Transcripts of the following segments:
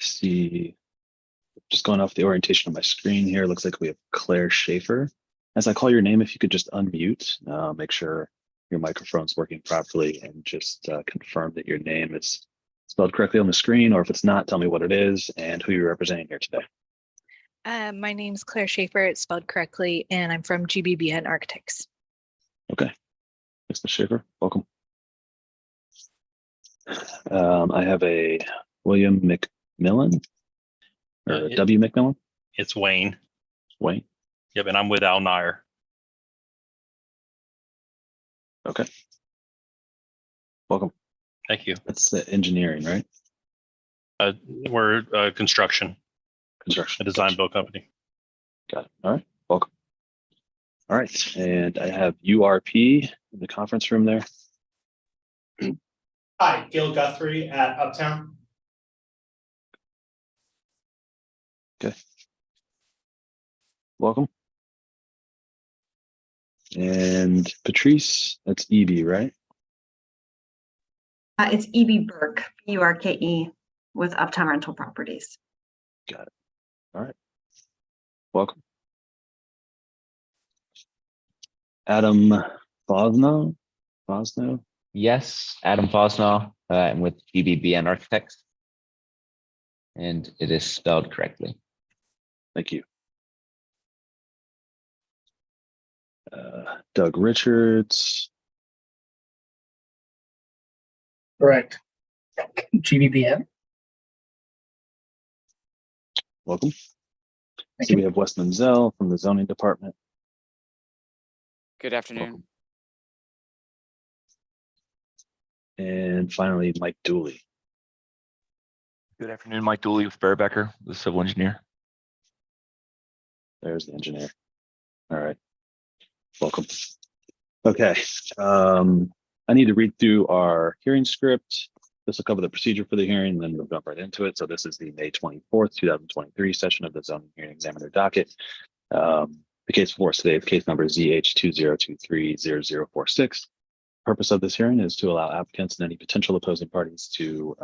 See, just going off the orientation of my screen here, looks like we have Claire Schaefer. As I call your name, if you could just unmute, make sure your microphone's working properly, and just confirm that your name is spelled correctly on the screen, or if it's not, tell me what it is and who you're representing here today. My name's Claire Schaefer, it's spelled correctly, and I'm from GBBN Architects. Okay, thanks, Ms. Schaefer, welcome. I have a William McMillan, or W. McMillan? It's Wayne. Wayne? Yep, and I'm with Al Nair. Okay. Welcome. Thank you. That's the engineering, right? We're construction, Construction. a design build company. Got it. All right. Welcome. All right. And I have URP in the conference room there. Hi, Gil Guthrie at Uptown. Okay. Welcome. And Patrice, that's EB, right? It's E.B. Burke, B-U-R-K-E, with Uptown Rental Properties. Got it. All right. Welcome. Adam Fosno? Yes, Adam Fosno. I'm with GBBN Architects. And it is spelled correctly. Thank you. Doug Richards. Correct. GBBN. Welcome. Thank So we have Wes Menzel from the zoning department. Good afternoon. Welcome. And finally, Mike Dooley. Good afternoon, Mike Dooley with Bearbecker, the civil engineer. There's the engineer. All right. Welcome. Okay. I need to read through our hearing script. This will cover the procedure for the hearing, and then we'll jump right into it. So this is the May 24th, 2023 session of the zoning hearing examiner docket. The case before us today, the case number is ZH20230046. Purpose of this hearing is to allow applicants and any potential opposing parties to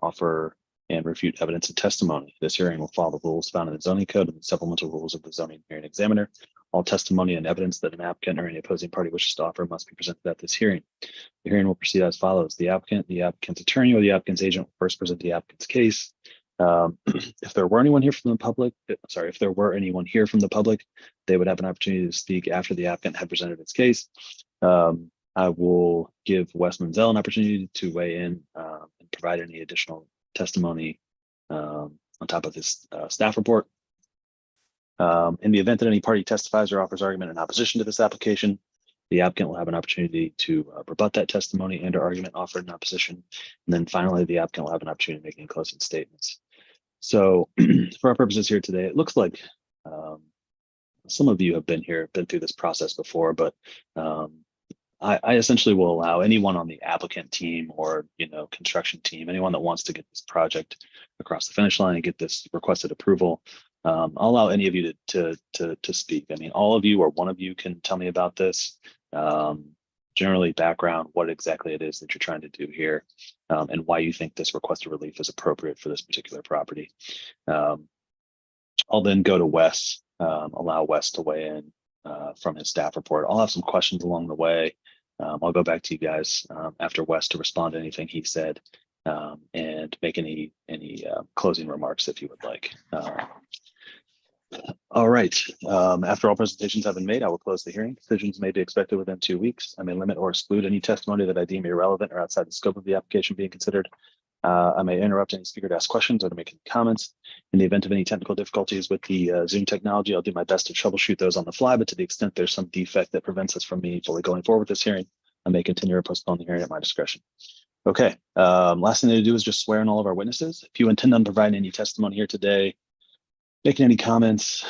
offer and refute evidence and testimony. This hearing will follow the rules found in the zoning code and the supplemental rules of the zoning hearing examiner. All testimony and evidence that an applicant or any opposing party wishes to offer must be presented at this hearing. The hearing will proceed as follows. The applicant, the applicant's attorney, or the applicant's agent will first present the applicant's case. If there were anyone here from the public, they would have an opportunity to speak after the applicant had presented its case. I will give Wes Menzel an opportunity to weigh in and provide any additional testimony on top of this staff report. In the event that any party testifies or offers argument in opposition to this application, the applicant will have an opportunity to rebut that testimony and or argument offered in opposition. And then finally, the applicant will have an opportunity to make any closing statements. So for our purposes here today, it looks like some of you have been through this process before, but I essentially will allow anyone on the applicant team or construction team, anyone that wants to get this project across the finish line and get this requested approval. I'll allow any of you to speak. I mean, all of you or one of you can tell me about this. Generally background, what exactly it is that you're trying to do here, and why you think this requested relief is appropriate for this particular property. I'll then go to Wes, allow Wes to weigh in from his staff report. I'll have some questions along the way. I'll go back to you guys after Wes to respond to anything he said and make any closing remarks if you would like. All right. After all presentations have been made, I will close the hearing. Decisions may be expected within 2 weeks. I may limit or exclude any testimony that I deem irrelevant or outside the scope of the application being considered. I may interrupt any speaker to ask questions or to make any comments. In the event of any technical difficulties with the Zoom technology, I'll do my best to troubleshoot those on the fly, but to the extent there's some defect that prevents us from me fully going forward with this hearing, I may continue or postpone the hearing at my discretion. Okay, last thing to do is just swear in all of our witnesses. If you intend on providing any testimony here today, making any comments,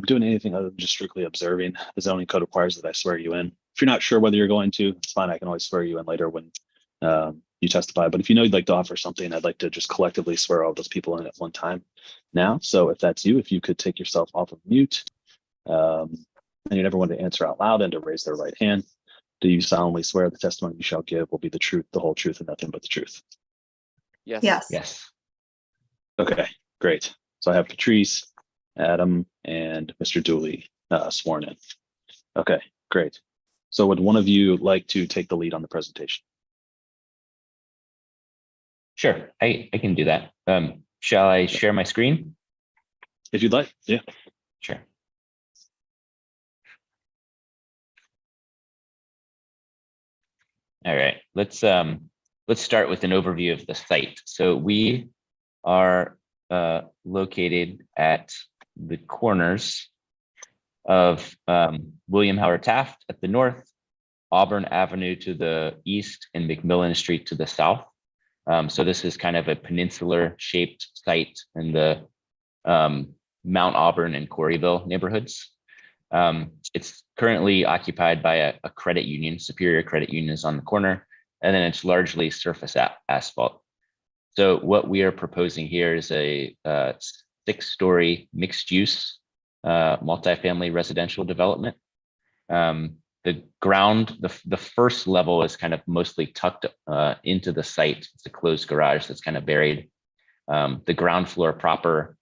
doing anything other than just strictly observing, the zoning code requires that I swear you in. If you're not sure whether you're going to, it's fine. I can always swear you in later when you testify. But if you know you'd like to offer something, I'd like to just collectively swear all those people in at one time now. So if that's you, if you could take yourself off of mute, and you'd everyone to answer out loud and to raise their right hand. Do you solemnly swear the testimony you shall give will be the truth, the whole truth, and nothing but the truth? Yes. Yes. Yes. Okay, great. So I have Patrice, Adam, and Mr. Dooley sworn in. Okay, great. So would one of you like to take the lead on the presentation? Sure, I can do that. Shall I share my screen? If you'd like, yeah. Sure. All right, let's start with an overview of the site. So we are located at the corners of William Howard Taft at the north, Auburn Avenue to the east, and McMillan Street to the south. So this is kind of a peninsular shaped site in the Mount Auburn and Corryville neighborhoods. It's currently occupied by a credit union. Superior Credit Union is on the corner, and then it's largely surface asphalt. So what we are proposing here is a 6-story mixed use multifamily residential development. The ground, the first level is kind of mostly tucked into the site. It's a closed garage that's kind of buried. The ground floor proper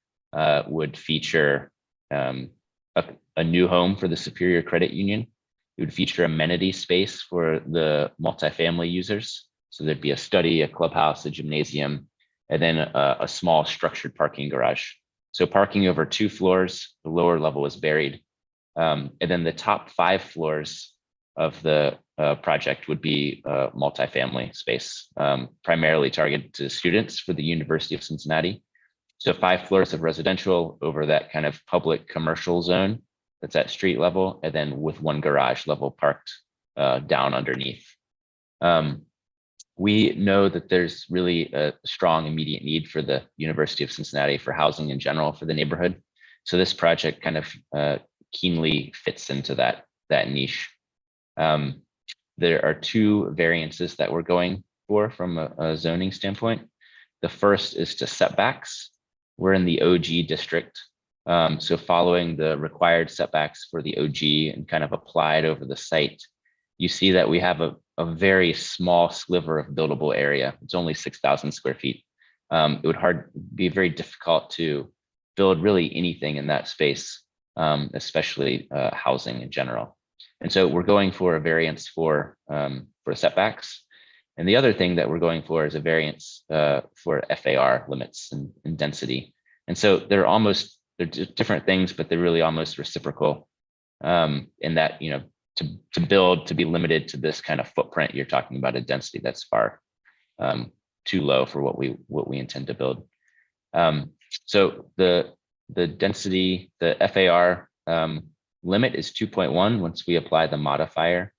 would feature a new home for the Superior Credit Union. It would feature amenity space for the multifamily users. So there'd be a study, a clubhouse, a gymnasium, and then a small structured parking garage. So parking over 2 floors, the lower level is buried. And then the top 5 floors of the project would be multifamily space, primarily targeted to students for the University of Cincinnati. So 5 floors of residential over that kind of public commercial zone that's at street level, and then with 1 garage level parked down underneath. We know that there's really a strong immediate need for the University of Cincinnati for housing in general for the neighborhood. So this project kind of keenly fits into that niche. There are 2 variances that we're going for from a zoning standpoint. The first is to setbacks. We're in the OG district. So following the required setbacks for the OG and kind of applied over the site, you see that we have a very small sliver of buildable area. It's only 6,000 square feet. It would be very difficult to build really anything in that space, especially housing in general. And so we're going for a variance for setbacks. And the other thing that we're going for is a variance for FAR limits and density. And so they're different things, but they're really almost reciprocal in that, you know, to be limited to this kind of footprint, you're talking about a density that's far too low for what we intend to build. So the density, the FAR limit is 2.1 once we apply the modifier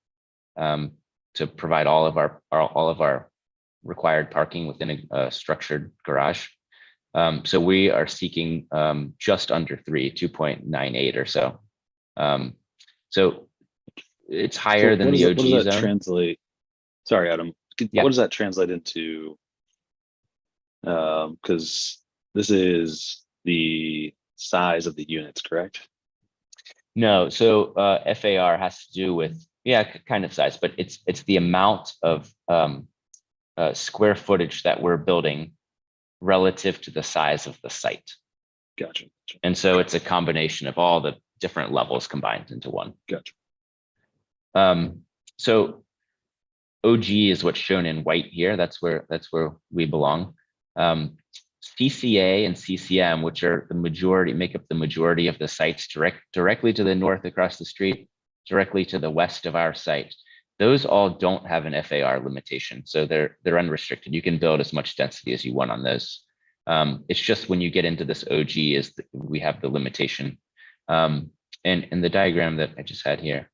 to provide all of our required parking within a structured garage. So we are seeking just under 2.98 or so. So it's higher than the OG what does that zone. translate? Sorry, Adam. Yeah. What does that translate into? Because this is the size of the units, correct? No, so FAR has to do with, yeah, kind of size, but it's the amount of square footage that we're building relative to the size of the site. Gotcha. And so it's a combination of all the different levels combined into one. Gotcha. So OG is what's shown in white here. That's where we belong. CCA and CCM, which are make up the majority of the sites directly to the north across the street, directly to the west of our site. Those all don't have an FAR limitation, so they're unrestricted. You can build as much density as you want on those. It's just when you get into this OG we have the limitation. And in the diagram that I just had here,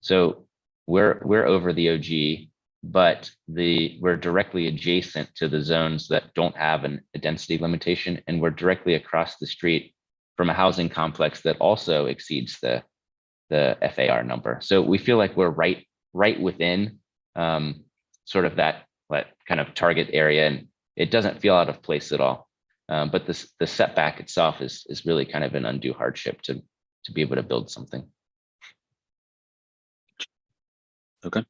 so we're over the OG, but we're directly adjacent to the zones that don't have a density limitation, and we're directly across the street from a housing complex that also exceeds the FAR number. So we feel like we're right within sort of that kind of target area, and it doesn't feel out of place at all. But the setback itself is really kind of an undue hardship to be able to build something. Okay.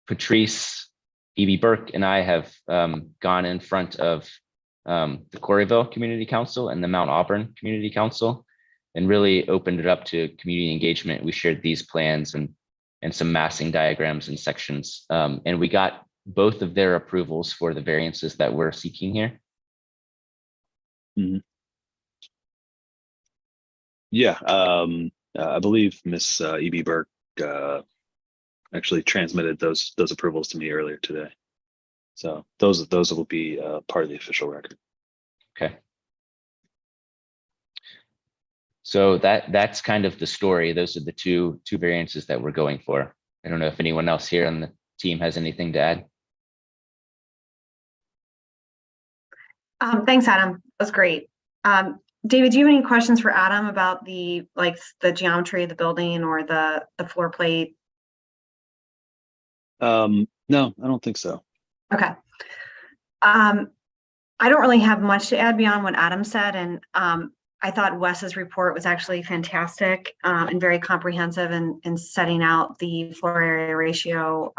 Patrice E.B. Burke and I have gone in front of the Coreyville Community Council and the Mount Auburn Community Council and really opened it up to community engagement. We shared these plans and some massing diagrams and sections. And we got both of their approvals for the variances that we're seeking here. Yeah, I believe Miss E.B. Burke actually transmitted those approvals to me earlier today. So those will be part of the official record. Okay. So that's kind of the story. Those are the two variances that we're going for. I don't know if anyone else here on the team has anything to add. Thanks, Adam. That was great. David, do you have any questions for Adam about the geometry of the building or the floor plate? No, I don't think so. Okay. I don't really have much to add beyond what Adam said, and I thought Wes's report was actually fantastic and very comprehensive in setting out the floor area ratio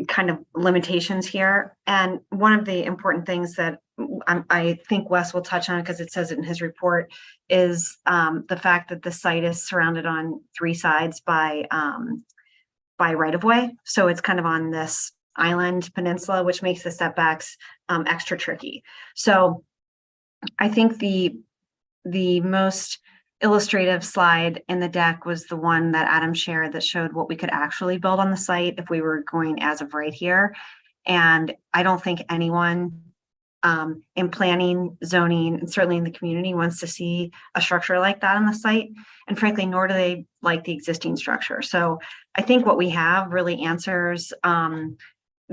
kind of limitations here. And one of the important things that I think Wes will touch on, because it says it in his report, is the fact that the site is surrounded on 3 sides by right-of-way. So it's kind of on this island peninsula, which makes the setbacks extra tricky. So I think the most illustrative slide in the deck was the one that Adam shared that showed what we could actually build on the site if we were going as of right here. And I don't think anyone in planning, zoning, and certainly in the community wants to see a structure like that on the site. And frankly, nor do they like the existing structure. So I think what we have really answers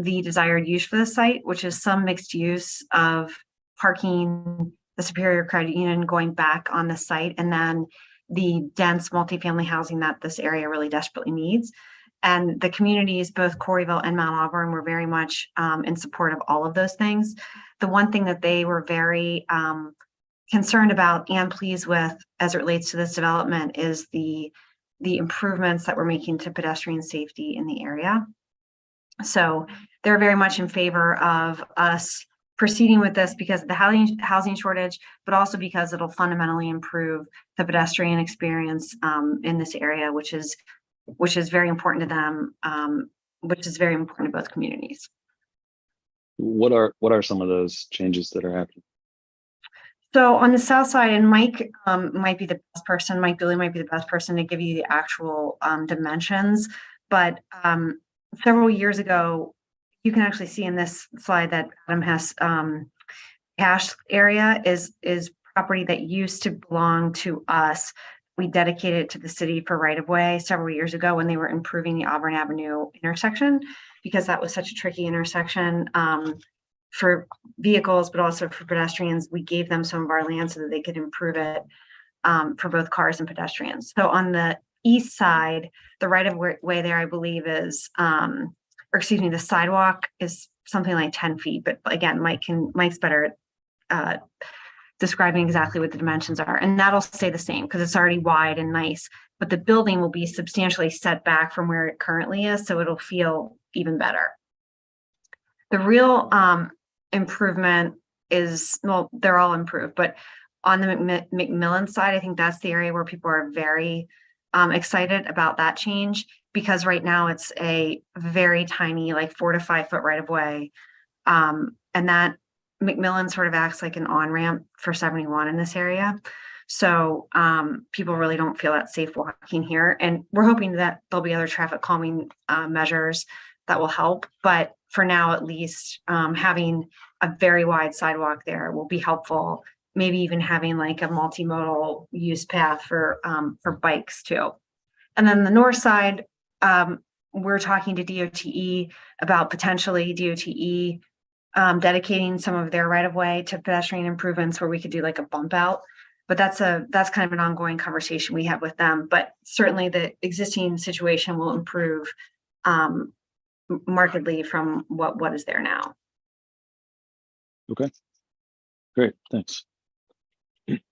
the desired use for the site, which is some mixed use of parking, the Superior Credit Union going back on the site, and then the dense multifamily housing that this area really desperately needs. And the communities, both Coreyville and Mount Auburn, were very much in support of all of those things. The one thing that they were very concerned about and pleased with as it relates to this development is the improvements that we're making to pedestrian safety in the area. So they're very much in favor of us proceeding with this because of the housing shortage, but also because it'll fundamentally improve the pedestrian experience in this area, which is very important to them, which is very important to both communities. What are some of those changes that are happening? So on the south side, and Mike might be the best person, Mike Dooley might be the best person to give you the actual dimensions, but several years ago, you can actually see in this slide that Adam has hash area is property that used to belong to us. We dedicated it to the city for right-of-way several years ago when they were improving the Auburn Avenue intersection, because that was such a tricky intersection for vehicles, but also for pedestrians. We gave them some of our land so that they could improve it for both cars and pedestrians. So on the east side, the right-of-way there, I believe, is or excuse me, the sidewalk is something like 10 feet, but again, Mike's better at describing exactly what the dimensions are, and that'll stay the same because it's already wide and nice, but the building will be substantially set back from where it currently is, so it'll feel even better. The real improvement is, well, they're all improved, but on the McMillan side, I think that's the area where people are very excited about that change, because right now it's a very tiny, like 4 to 5 foot right of way. And that McMillan sort of acts like an on-ramp for 71 in this area. So people really don't feel that safe walking here. And we're hoping that there'll be other traffic calming measures that will help. But for now, at least, having a very wide sidewalk there will be helpful. Maybe even having like a multimodal use path for bikes too. And then the north side, we're talking to DOTE about potentially DOTE dedicating some of their right of way to pedestrian improvements where we could do like a bump out. But that's kind of an ongoing conversation we have with them. But certainly the existing situation will improve markedly from what is there now. Okay, great, thanks.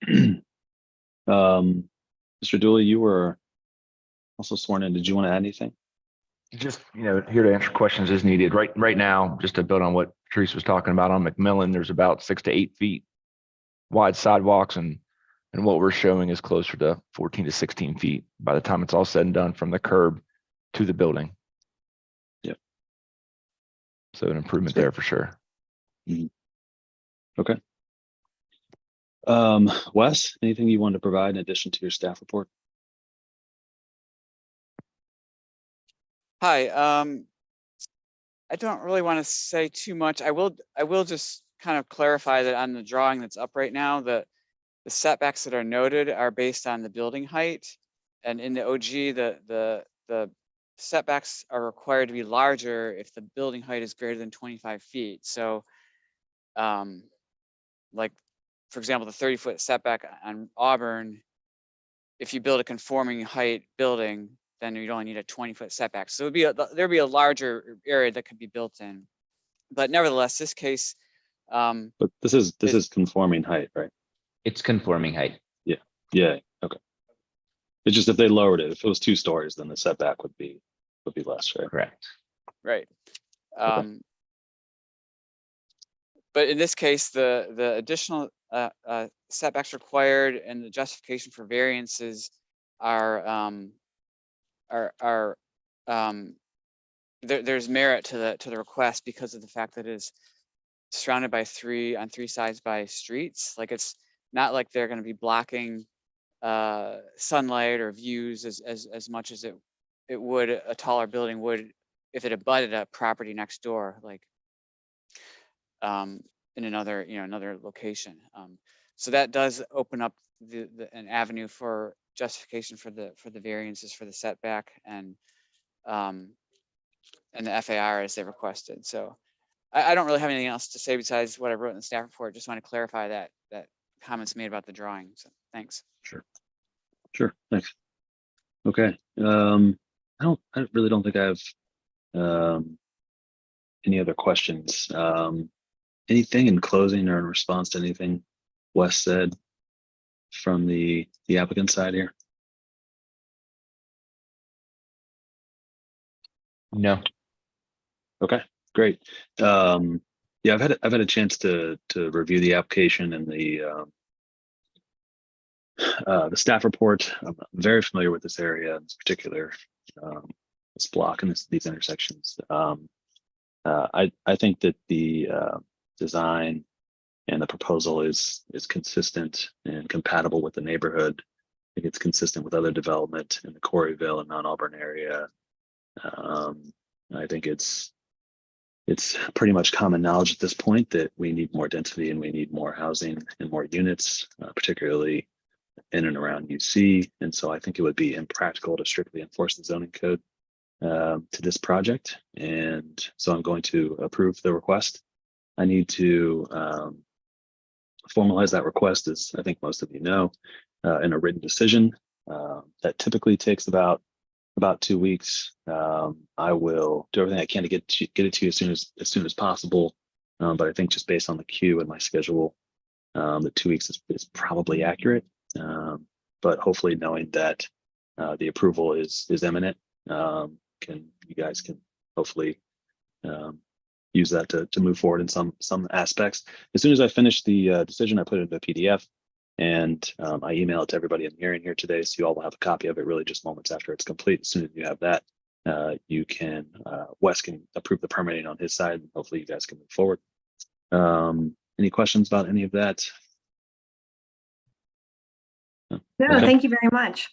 Mr. Dooley, you were also sworn in. Did you want to add anything? Just, here to answer questions as needed. Right now, just to build on what Teresa was talking about on McMillan, there's about 6 to 8 feet wide sidewalks, and what we're showing is closer to 14 to 16 feet by the time it's all said and done from the curb to the building. Yep. So an improvement there for sure. Okay. Wes, anything you want to provide in addition to your staff report? Hi, I don't really want to say too much. I will just kind of clarify that on the drawing that's up right now, the setbacks that are noted are based on the building height. And in the OG, the setbacks are required to be larger if the building height is greater than 25 feet. So like, for example, the 30-foot setback on Auburn, if you build a conforming height building, then you'd only need a 20-foot setback. So there'd be a larger area that could be built in. But nevertheless, this case, But this is conforming height, right? It's conforming height. Yeah. Okay. It's just if they lowered it, if it was 2 stories, then the setback would be less, right? Correct. right. Okay. But in this case, the additional setbacks required and the justification for variances there's merit to the request because of the fact that it is surrounded by on three sides by streets. Like, it's not like they're going to be blocking sunlight or views as much as it would a taller building would if it abutted a property next door, like in another location. So that does open up an avenue for justification for the variances for the setback and the FAR as they requested. So I don't really have anything else to say besides what I wrote in the staff report. Just want to clarify that comments made about the drawing. So thanks. Sure. Thanks. Okay. I really don't think I have any other questions. Anything in closing or in response to anything Wes said from the applicant side here? No. Okay, great. Yeah, I've had a chance to review the application and the staff report. I'm very familiar with this area, in particular, this block and these intersections. I think that the design and the proposal is consistent and compatible with the neighborhood. I think it's consistent with other development in the Coreyville and Mount Auburn area. I think it's pretty much common knowledge at this point that we need more density and we need more housing and more units, particularly in and around UC. And so I think it would be impractical to strictly enforce the zoning code to this project. And so I'm going to approve the request. I need to formalize that request, as I think most of you know, in a written decision. That typically takes about 2 weeks. I will do everything I can to get it to you as soon as possible. But I think just based on the queue and my schedule, the 2 weeks is probably accurate. But hopefully, knowing that the approval is imminent, you guys can hopefully use that to move forward in some aspects. As soon as I finish the decision, I put it into a PDF. And I email it to everybody in the hearing here today, so you all will have a copy of it really just moments after it's complete. As soon as you have that, Wes can approve the permitting on his side, and hopefully you guys can move forward. Any questions about any of that? No, Okay. thank you very much.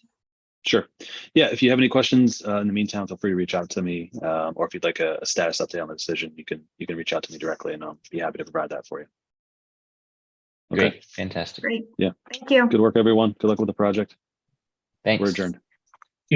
Sure. Yeah, if you have any questions in the meantime, feel free to reach out to me, or if you'd like a status update on the decision, you can reach out to me directly, and I'll be happy to provide that for you. Okay. Great. Fantastic. Great. Yeah. Thank you. Good work, everyone. Good luck with the project. Thanks. We're adjourned.